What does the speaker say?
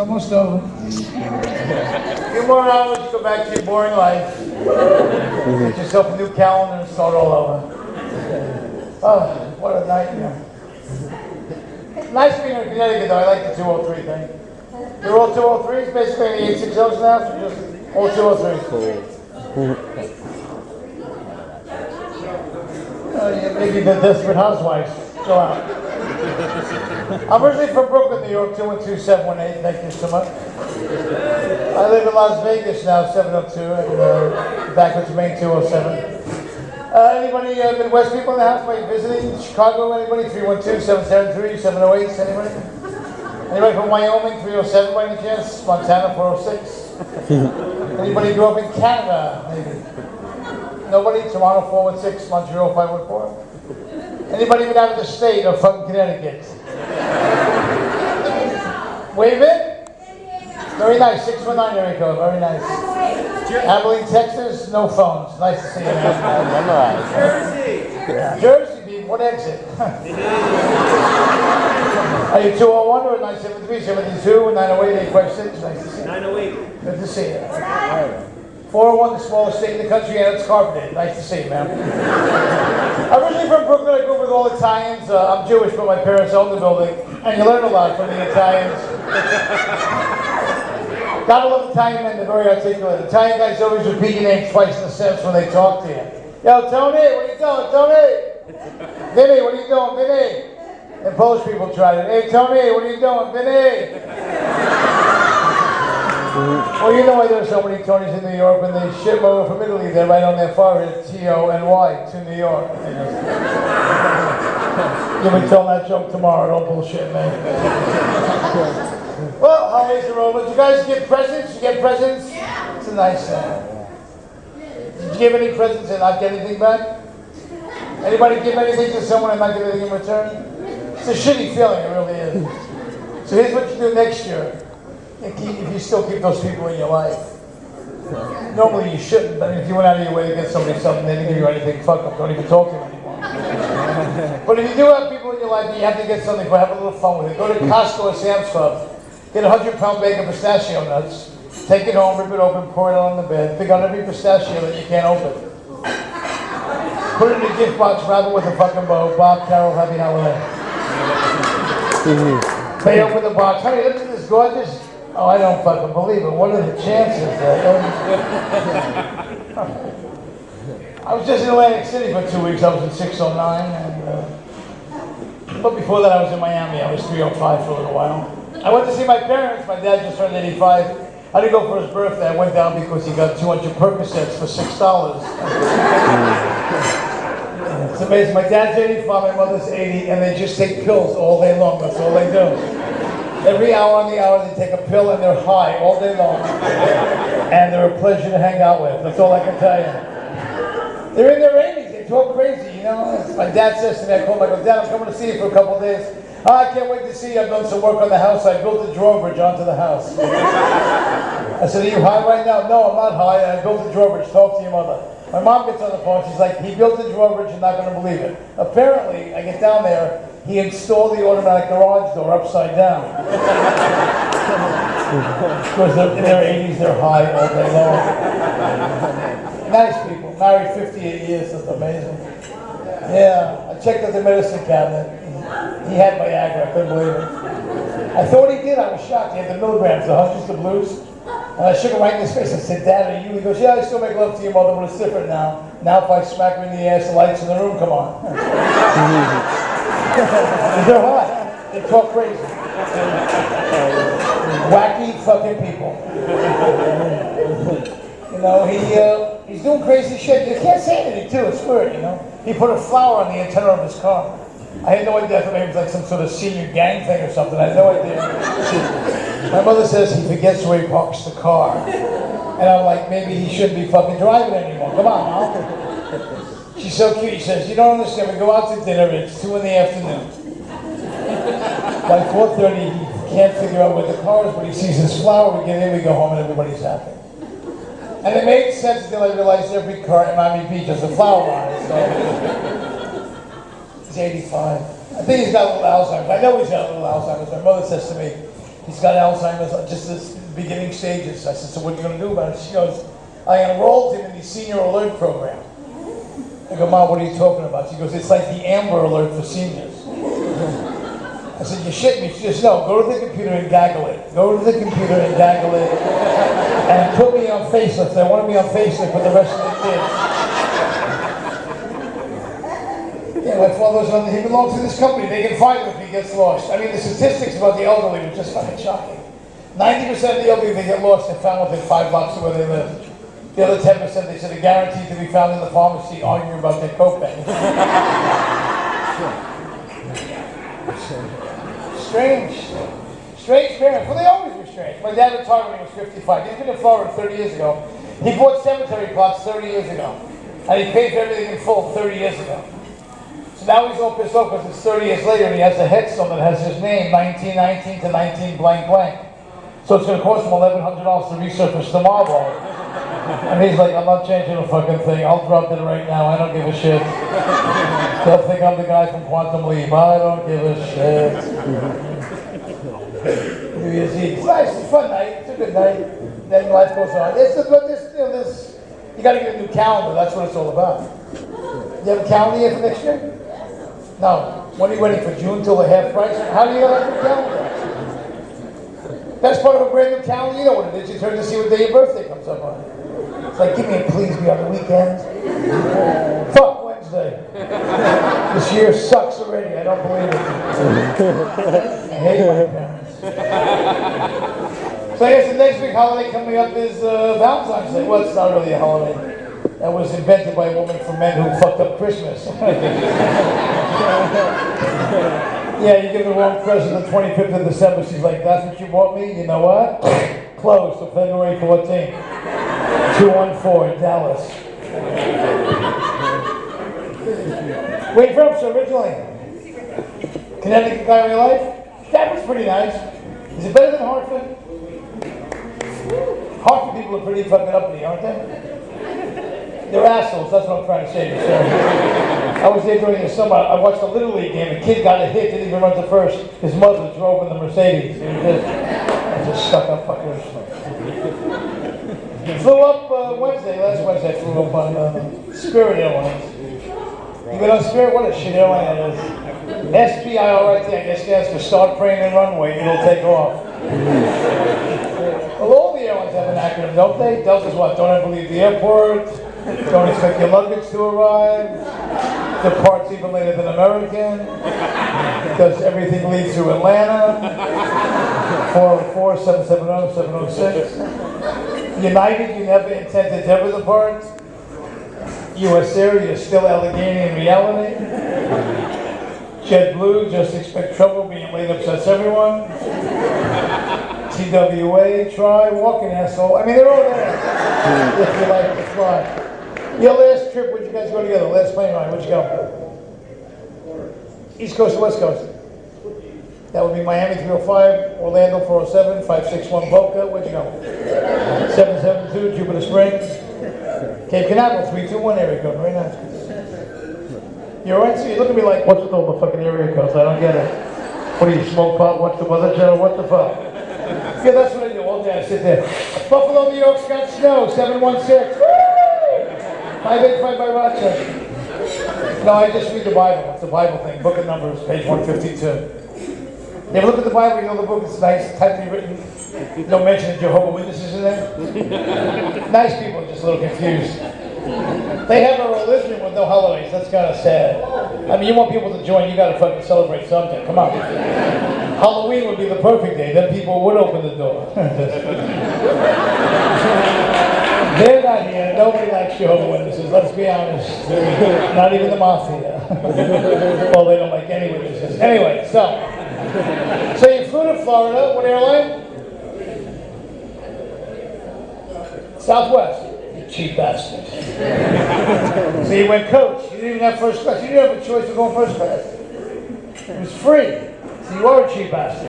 almost over. A few more hours, go back to your boring life. Get yourself a new calendar and start all over. Oh, what a nightmare. Nice being in Connecticut, though. I like the 203 thing. You're all 203s, basically in the 860s now, so just all 203s. Yeah, maybe the Desperate Housewives. Go out. I'm originally from Brooklyn, New York, 212-718. Thank you so much. I live in Las Vegas now, 702, and backwards Main 207. Anybody Midwest people in the house? Anybody visiting? Chicago? Anybody? 312-773-708. Anybody? Anybody from Wyoming? 307 by any chance? Montana 406. Anybody grew up in Canada? Maybe. Nobody? Toronto 416, Montreal 514. Anybody even out of the state of fucking Connecticut? Wave it. Very nice. 619 area code. Very nice. Abilene, Texas. No phones. Nice to see you, man. Jersey. Jersey, people. What exit? Are you 201 or 973, 72, 908, 856? Nice to see you. 908. Good to see you. 401, the smallest state in the country, and it's carpeted. Nice to see you, man. I'm originally from Brooklyn. I grew up with all Italians. I'm Jewish, but my parents owned the building. And you learn a lot from the Italians. Gotta love Italian men. They're very articulate. Italian guys always repeat your name twice in a sentence when they talk to you. Yo, Tony, what are you doing, Tony? Vinny, what are you doing, Vinny? And Polish people tried it. Hey, Tony, what are you doing, Vinny? Well, you know why there's so many Tonys in New York. When they ship over from Italy, they write on their forehead T-O-N-Y, to New York. You'll be telling that joke tomorrow. Don't bullshit, man. Well, holidays are over. Did you guys get presents? You get presents? Yeah. It's a nice thing. Did you give any presents and not get anything back? Anybody give anything to someone and not get anything in return? It's a shitty feeling, it really is. So here's what you do next year. If you still keep those people in your life. Normally you shouldn't, but if you went out of your way to get somebody something, they didn't give you anything, fuck them, don't even talk to them anymore. But if you do have people in your life, you have to get something for, have a little fun with it. Go to Costco or Sam's Club, get a 100-pound bag of pistachio nuts, take it home, rip it open, pour it on the bed, pick out every pistachio that you can't open. Put it in a gift box, wrap it with a fucking bow. Bob, Carol, happy holiday. They open the box, honey, look at this gorgeous. Oh, I don't fucking believe it. What are the chances that? I was just in Atlantic City for 2 weeks. I was in 609, and but before that, I was in Miami. I was 305 for a little while. I went to see my parents. My dad just turned 85. I didn't go for his birthday. I went down because he got 200 Percocets for $6. It's amazing. My dad's 85, my mother's 80, and they just take pills all day long. That's all they do. Every hour on the hour, they take a pill and they're high all day long. And they're a pleasure to hang out with. That's all I can tell you. They're in their 80s. They talk crazy, you know. My dad says to me, I call him, I go, Dad, I'm coming to see you for a couple of days. Oh, I can't wait to see you. I've done some work on the house. I built a drawbridge onto the house. I said, are you high right now? No, I'm not high. I built a drawbridge. Talk to your mother. My mom gets on the phone. She's like, he built a drawbridge. You're not going to believe it. Apparently, I get down there. He installed the automatic garage door upside down. Because in their 80s, they're high all day long. Nice people. Married 58 years. That's amazing. Yeah, I checked out the medicine cabinet. He had Viagra. I couldn't believe it. I thought he did. I was shocked. He had the milligrams, the hundreds of blues. And I shook him right in his face. I said, Dad, are you? He goes, yeah, I still make love to your mother, but it's different now. Now if I smack her in the ass, the lights in the room come on. They're hot. They talk crazy. Wacky fucking people. You know, he's doing crazy shit. You can't say anything too, it's weird, you know. He put a flower on the antenna of his car. I had no idea. I thought maybe it was like some sort of senior gang thing or something. I had no idea. My mother says he forgets where he parks the car. And I'm like, maybe he shouldn't be fucking driving anymore. Come on, Mom. She's so cute. She says, you don't understand. We go out to dinner. It's 2 in the afternoon. By 4:30, he can't figure out where the car is, but he sees his flower. We get in, we go home, and everybody's happy. And it made sense until I realized every car in Miami Beach has a flower on it. So he's 85. I think he's got a little Alzheimer's. I know he's got a little Alzheimer's. My mother says to me, He's got Alzheimer's, just the beginning stages. I said, so what are you going to do about it? She goes, I enrolled him in the Senior Alert program. I go, Mom, what are you talking about? She goes, it's like the Amber Alert for seniors. I said, you shit me. She goes, no, go to the computer and gaggle it. Go to the computer and gaggle it. And put me on facelift. I want to be on facelift with the rest of the kids. Yeah, my father's on, he belongs to this company. They can find him if he gets lost. I mean, the statistics about the elderly are just fucking shocking. 90% of the elderly, they get lost and found within 5 blocks of where they live. The other 10%, they said, are guaranteed to be found in the pharmacy arguing about their copay. Strange parents. Well, they always were strange. My dad retired when he was 55. He's been in Florida 30 years ago. He bought cemetery plots 30 years ago. And he paid for everything in full 30 years ago. So now he's all pissed off because it's 30 years later and he has a headstone that has his name, 1919 to 19 blank blank. So it's going to cost him $1,100 to resurface the marble. And he's like, I'm not changing a fucking thing. I'll drop it right now. I don't give a shit. They'll think I'm the guy from Quantum Leap. I don't give a shit. New Year's Eve. It's nice. It's a fun night. It's a good night. Then life goes on. You got to get a new calendar. That's what it's all about. You have a calendar yet for next year? No. When are you waiting for June till the half price? How do you have a new calendar? That's part of a brand new calendar. You know what it is. You turn to see what day your birthday comes up on. It's like, give me a please be on the weekend. Fuck Wednesday. This year sucks already. I don't believe it. I hate my parents. So I guess the next big holiday coming up is Valentine's Day. Well, it's not really a holiday. That was invented by a woman for men who fucked up Christmas. Yeah, you give the wrong present the 25th of December. She's like, that's what you bought me? You know what? Closed till February 14th. 214, Dallas. Where you from, sir, originally? Connecticut guy in your life? Stafford's pretty nice. Is it better than Hartford? Hartford people are pretty fucking uppity, aren't they? They're assholes, that's what I'm trying to say to you, sir. I was there during the summer. I watched a Little League game. A kid got a hit, didn't even run to first. His mother drove in the Mercedes. Just stuck up fuckers. Flew up Wednesday, last Wednesday, I flew up on Spirit Airlines. You been on Spirit? What a shit airline that is. SPIRIT, I guess stands for Start Praying and Runway, it'll take off. Well, all the airlines have an acronym, don't they? Delta's what? Don't ever leave the airport. Don't expect your luggage to arrive. Departs even later than American. Does everything leave through Atlanta. 404-770-706. United, you never intended to ever depart. US Air, you're still Allegheny in reality. JetBlue, just expect trouble, being late upsets everyone. TWA, try, walking asshole. I mean, they're all there. If you like to fly. Your last trip, where'd you guys go together? Last plane ride, where'd you go? East Coast or West Coast? That would be Miami 305, Orlando 407, 561 Boca. Where'd you go? 772 Jupiter Springs. Cape Canaveral 321 area code. Very nice. You're right. So you look at me like, what's with all the fucking area codes? I don't get it. What do you smoke pot? What's the weather channel? What the fuck? Yeah, that's what I do all day. I sit there. Buffalo, New York's got snow. 716. Woo! 585 by Rochester. No, I just read the Bible. It's the Bible thing. Book of Numbers, page 152. You ever look at the Bible, you know the book is nice, tightly written. Don't mention the Jehovah's Witnesses in there. Nice people, just a little confused. They have a religion with no holidays. That's kind of sad. I mean, you want people to join, you got to fucking celebrate something. Come on. Halloween would be the perfect day. Then people would open the door. They're not here. Nobody likes Jehovah's Witnesses. Let's be honest. Not even the mafia. Well, they don't like any witnesses. Anyway, so you flew to Florida. What airline? Southwest. You cheap bastard. So you went coach. You didn't even have first class. You didn't have a choice of going first class. It was free. So you are a cheap bastard.